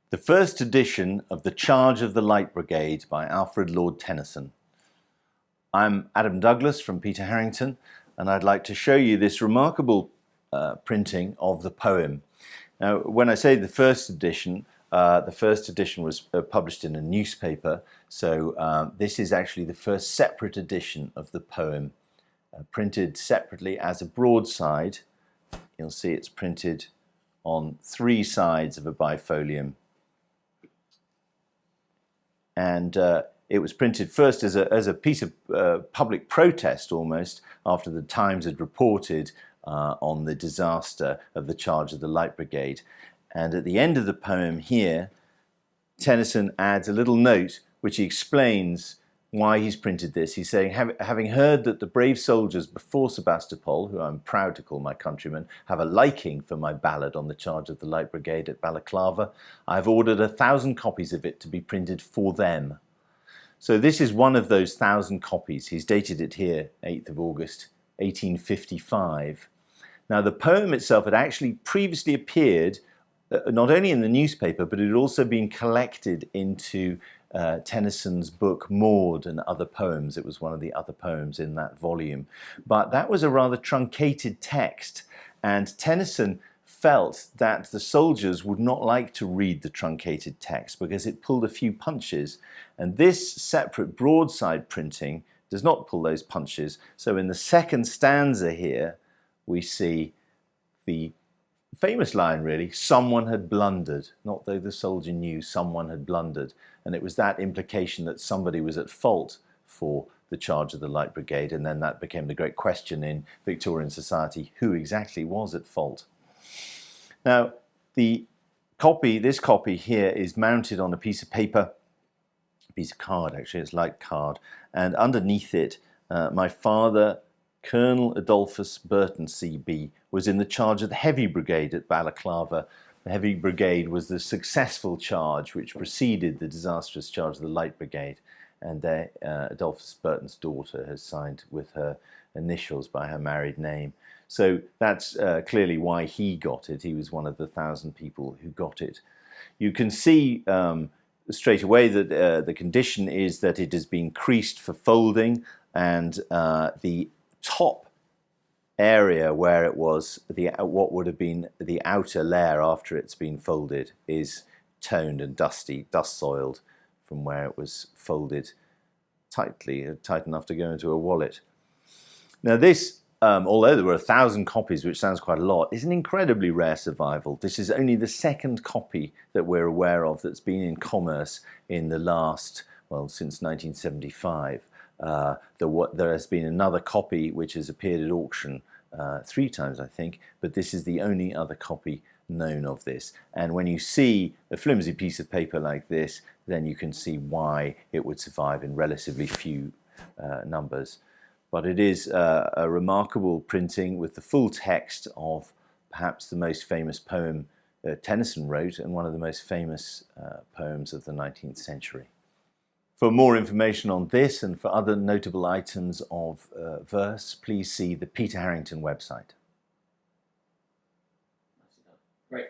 The first edition of The Charge of the Light Brigade by Alfred Lord Tennyson. I'm Adam Douglas from Peter Harrington, and I'd like to show you this remarkable printing of the poem. Now, when I say the first edition was published in a newspaper, so this is actually the first separate edition of the poem, printed separately as a broadside. You'll see it's printed on 3 sides of a bifolium. And it was printed first as a piece of public protest almost, after the Times had reported on the disaster of the charge of the Light Brigade. And at the end of the poem here, Tennyson adds a little note which he explains why he's printed this. He's saying, having heard that the brave soldiers before Sebastopol, who I'm proud to call my countrymen, have a liking for my ballad on the charge of the Light Brigade at Balaclava, I've ordered 1,000 copies of it to be printed for them. So this is one of those 1,000 copies. He's dated it here, 8th of August, 1855. Now, the poem itself had actually previously appeared not only in the newspaper, but it had also been collected into Tennyson's book Maud and Other Poems. It was one of the other poems in that volume. But that was a rather truncated text, and Tennyson felt that the soldiers would not like to read the truncated text because it pulled a few punches. And this separate broadside printing does not pull those punches. So in the second stanza here, we see the famous line, really, someone had blundered. Not though the soldier knew, someone had blundered. And it was that implication that somebody was at fault for the charge of the Light Brigade, and then that became the great question in Victorian society, who exactly was at fault? Now, this copy here is mounted on a piece of paper, a piece of card actually, it's light card, and underneath it, my father, Colonel Adolphus Burton C.B, was in the charge of the Heavy Brigade at Balaclava. The Heavy Brigade was the successful charge which preceded the disastrous charge of the Light Brigade, and there Adolphus Burton's daughter has signed with her initials by her married name. So that's clearly why he got it. He was one of the 1,000 people who got it. You can see straight away that the condition is that it has been creased for folding, and the top area where it was what would have been the outer layer after it's been folded is toned and dusty, dust soiled from where it was folded tightly, tight enough to go into a wallet. Now this, although there were 1,000 copies, which sounds quite a lot, is an incredibly rare survival. This is only the second copy that we're aware of that's been in commerce in the last, well, since 1975. There has been another copy which has appeared at auction 3 times, I think, but this is the only other copy known of this. And when you see a flimsy piece of paper like this, then you can see why it would survive in relatively few numbers. But it is a remarkable printing with the full text of perhaps the most famous poem Tennyson wrote, and one of the most famous poems of the 19th century. For more information on this and for other notable items of verse, please see the Peter Harrington website. Great.